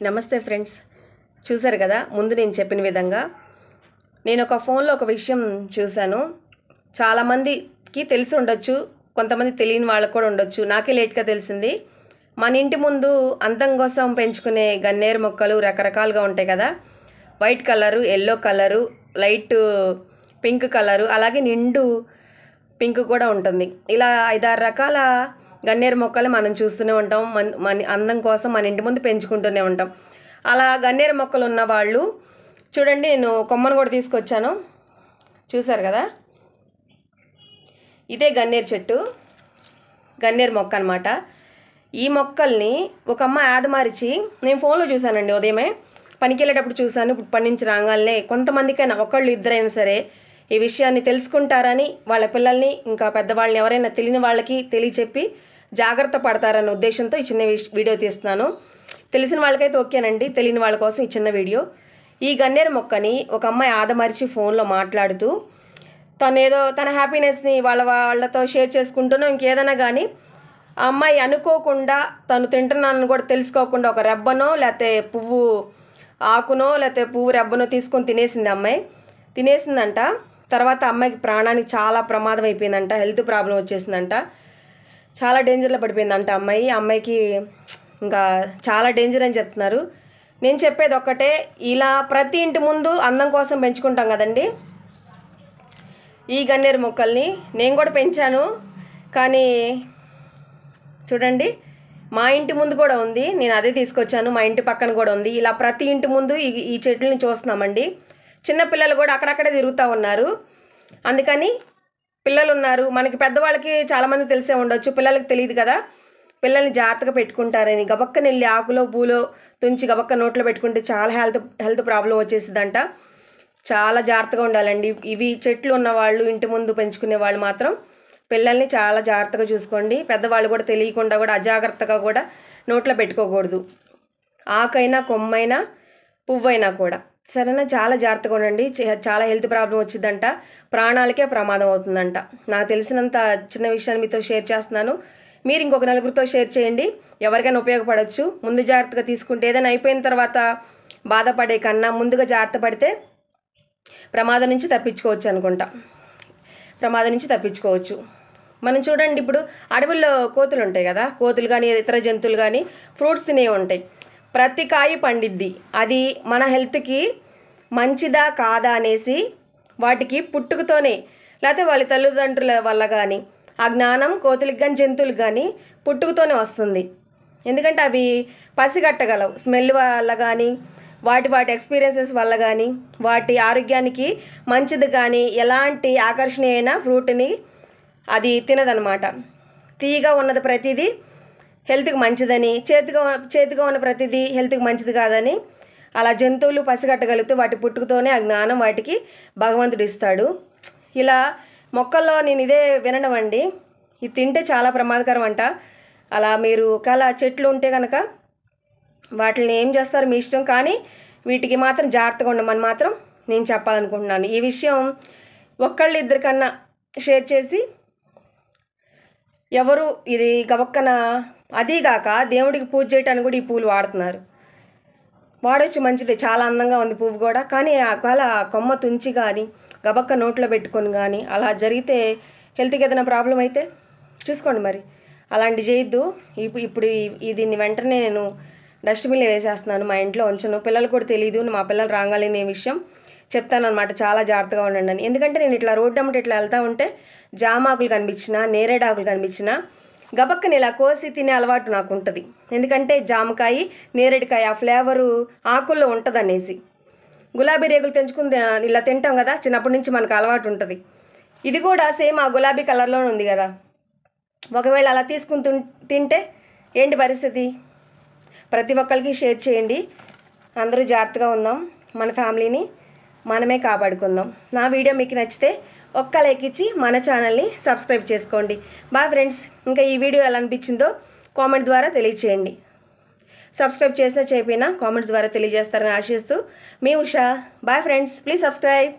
నమస్తే ఫ్రెండ్స్, చూసారు కదా ముందు నేను చెప్పిన విధంగా నేను ఒక ఫోన్లో ఒక విషయం చూశాను. చాలామందికి తెలిసి ఉండొచ్చు, కొంతమంది తెలియని వాళ్ళకు కూడా ఉండొచ్చు. నాకే లేట్గా తెలిసింది. మన ఇంటి ముందు అందం కోసం పెంచుకునే గన్నేరు మొక్కలు రకరకాలుగా ఉంటాయి కదా. White colour, yellow colour, light pink colour, అలాగే నిండు పింక్ కూడా ఉంటుంది. ఇలా 5-6 రకాల గన్నేరు మొక్కలు మనం చూస్తూనే ఉంటాం. మన అందం కోసం మన ఇంటి ముందు పెంచుకుంటూనే ఉంటాం. అలా గన్నేరు మొక్కలు ఉన్న వాళ్ళు చూడండి, నేను కొమ్మను కూడా తీసుకొచ్చాను. చూసారు కదా, ఇదే గన్నేరు చెట్టు, గన్నేరు మొక్క అనమాట. ఈ మొక్కల్ని ఒక అమ్మాయి ఆదమారిచి నేను ఫోన్లో చూశానండి. ఉదయమే పనికి వెళ్ళేటప్పుడు చూశాను. ఇప్పుడు పని నుంచి రాగానే కొంతమందికైనా ఒకళ్ళు ఇద్దరైనా సరే ఈ విషయాన్ని తెలుసుకుంటారని వాళ్ళ పిల్లల్ని ఇంకా పెద్దవాళ్ళని ఎవరైనా తెలియని వాళ్ళకి తెలియచెప్పి జాగ్రత్త పడతారన్న ఉద్దేశంతో ఈ చిన్న వీడియో తీస్తున్నాను. తెలిసిన వాళ్ళకైతే ఓకేనండి, తెలియని వాళ్ళ కోసం ఈ చిన్న వీడియో. ఈ గన్నేరు మొక్కని ఒక అమ్మాయి ఆదమరిచి ఫోన్లో మాట్లాడుతూ తన హ్యాపీనెస్ని వాళ్ళతో షేర్ చేసుకుంటూనో ఇంకేదైనా కానీ ఆ అమ్మాయి అనుకోకుండా తను తింటున్నానని కూడా తెలుసుకోకుండా ఒక రెబ్బనో లేకపోతే పువ్వు ఆకునో లేకపోతే పువ్వు రెబ్బనో తీసుకొని తినేసింది. అమ్మాయి తినేసిందంట. తర్వాత అమ్మాయికి ప్రాణానికి చాలా ప్రమాదం అయిపోయిందంట. హెల్త్ ప్రాబ్లం వచ్చేసిందంట. చాలా డేంజర్లో పడిపోయిందంట అమ్మాయికి ఇంకా చాలా డేంజర్ అని చెప్తున్నారు. నేను చెప్పేది ఒక్కటే, ఇలా ప్రతి ఇంటి ముందు అందం కోసం పెంచుకుంటాం కదండి ఈ గన్నేరు మొక్కల్ని. నేను కూడా పెంచాను, కానీ చూడండి మా ఇంటి ముందు కూడా ఉంది. నేను అదే తీసుకొచ్చాను. మా ఇంటి పక్కన కూడా ఉంది. ఇలా ప్రతి ఇంటి ముందు ఈ చెట్లని చూస్తున్నామండి. చిన్నపిల్లలు కూడా అక్కడక్కడే తిరుగుతూ ఉన్నారు. అందుకని పిల్లలు ఉన్నారు, మనకి పెద్దవాళ్ళకి చాలామంది తెలిసే ఉండొచ్చు, పిల్లలకి తెలియదు కదా. పిల్లల్ని జాగ్రత్తగా పెట్టుకుంటారని గబక్కన వెళ్ళి ఆకులో పూలో తుంచి గబక్క నోట్లో పెట్టుకుంటే చాలా హెల్త్ ప్రాబ్లం వచ్చేసిందంట. చాలా జాగ్రత్తగా ఉండాలండి. ఇవి చెట్లు ఉన్న వాళ్ళు, ఇంటి ముందు పెంచుకునే వాళ్ళు మాత్రం పిల్లల్ని చాలా జాగ్రత్తగా చూసుకోండి. పెద్దవాళ్ళు కూడా తెలియకుండా కూడా అజాగ్రత్తగా కూడా నోట్లో పెట్టుకోకూడదు. ఆకైనా కొమ్మైనా పువ్వైనా కూడా సరేనా, చాలా జాగ్రత్తగా ఉండండి. చాలా హెల్త్ ప్రాబ్లం వచ్చిందంట, ప్రాణాలకే ప్రమాదం అవుతుందంట. నాకు తెలిసినంత చిన్న విషయాన్ని మీతో షేర్ చేస్తున్నాను. మీరు ఇంకొక నలుగురితో షేర్ చేయండి, ఎవరికైనా ఉపయోగపడవచ్చు. ముందు జాగ్రత్తగా తీసుకుంటే ఏదైనా అయిపోయిన తర్వాత బాధపడే కన్నా ముందుగా జాగ్రత్త పడితే ప్రమాదం నుంచి తప్పించుకోవచ్చు. మనం చూడండి, ఇప్పుడు అడవుల్లో కోతులు ఉంటాయి కదా, కోతులు కానీ ఇతర జంతువులు కానీ ఫ్రూట్స్ తినే ఉంటాయి. ప్రతి కాయ పండిద్ది. అది మన హెల్త్కి మంచిదా కాదా అనేసి వాటికి పుట్టుకతోనే లేకపోతే వాళ్ళ తల్లిదండ్రుల వల్ల కానీ ఆ జ్ఞానం కోతులకు కానీ జంతువులకు కానీ పుట్టుకతోనే వస్తుంది. ఎందుకంటే అవి పసిగట్టగలవు. స్మెల్ వల్ల కానీ వాటి ఎక్స్పీరియన్సెస్ వల్ల కానీ వాటి ఆరోగ్యానికి మంచిది కానీ ఎలాంటి ఆకర్షణీయమైన ఫ్రూట్ని అది తినదనమాట. తీయగా ఉన్నది ప్రతిదీ హెల్త్కి మంచిదని, చేతిగా ఉన్న ప్రతిదీ హెల్త్కి మంచిది కాదని అలా జంతువులు పసిగట్టగలుగుతూ వాటి పుట్టుకతోనే ఆ జ్ఞానం వాటికి భగవంతుడు ఇస్తాడు. ఇలా మొక్కల్లో నేను ఇదే వినడం అండి, ఇది తింటే చాలా ప్రమాదకరం అంట. అలా మీరు ఒకవేళ చెట్లు ఉంటే కనుక వాటిని ఏం చేస్తారు మీ ఇష్టం, కానీ వీటికి మాత్రం జాగ్రత్తగా ఉండమని మాత్రం నేను చెప్పాలనుకుంటున్నాను. ఈ విషయం ఒక్కళ్ళు ఇద్దరికన్నా షేర్ చేసి ఎవరు ఇది గబక్కన, అదీగాక దేవుడికి పూజ చేయడానికి కూడా ఈ పూలు వాడొచ్చు, మంచిది, చాలా అందంగా ఉంది పువ్వు కూడా. కానీ ఒకవేళ కొమ్మ తుంచి కానీ గబక్క నోట్లో పెట్టుకొని కానీ అలా జరిగితే హెల్త్కి ఏదైనా ప్రాబ్లం అయితే చూసుకోండి. మరి అలాంటి చేయొద్దు. ఇప్పుడు దీన్ని వెంటనే నేను డస్ట్బిన్లో వేసేస్తున్నాను, మా ఇంట్లో ఉంచను. పిల్లలు కూడా తెలియదు, మా పిల్లలు రాగాలని ఈ విషయం చెప్తానమాట. చాలా జాగ్రత్తగా ఉండండి అని. ఎందుకంటే నేను ఇట్లా రోడ్డు అమ్మట ఇట్లా వెళ్తూ ఉంటే జామాకులు కనిపించినా నేరేడాకులు కనిపించినా గబక్కని ఇలా కోసి తినే అలవాటు నాకు ఉంటుంది. ఎందుకంటే జామకాయ నేరేడుకాయ ఆ ఫ్లేవరు ఆకుల్లో ఉంటుంది అనేసి. గులాబీ రేగులు తెంచుకుని ఇలా తింటాం కదా, చిన్నప్పటి నుంచి మనకు అలవాటు ఉంటుంది. ఇది కూడా సేమ్ ఆ గులాబీ కలర్లోనే ఉంది కదా. ఒకవేళ అలా తీసుకుని తింటే ఏంటి పరిస్థితి? ప్రతి ఒక్కరికి షేర్ చేయండి. అందరూ జాగ్రత్తగా ఉందాం, మన ఫ్యామిలీని మనమే కాపాడుకుందాం. నా వీడియో మీకు నచ్చితే ఒక్క లైక్ ఇచ్చి మన ఛానల్ని సబ్స్క్రైబ్ చేసుకోండి. Bye friends. ఇంకా ఈ వీడియో ఎలా అనిపించిందో కామెంట్ ద్వారా తెలియచేయండి. సబ్స్క్రైబ్ చేసినా చేయకపోయినా కామెంట్స్ ద్వారా తెలియజేస్తారని ఆశిస్తూ మీ Usha. Bye friends, please subscribe.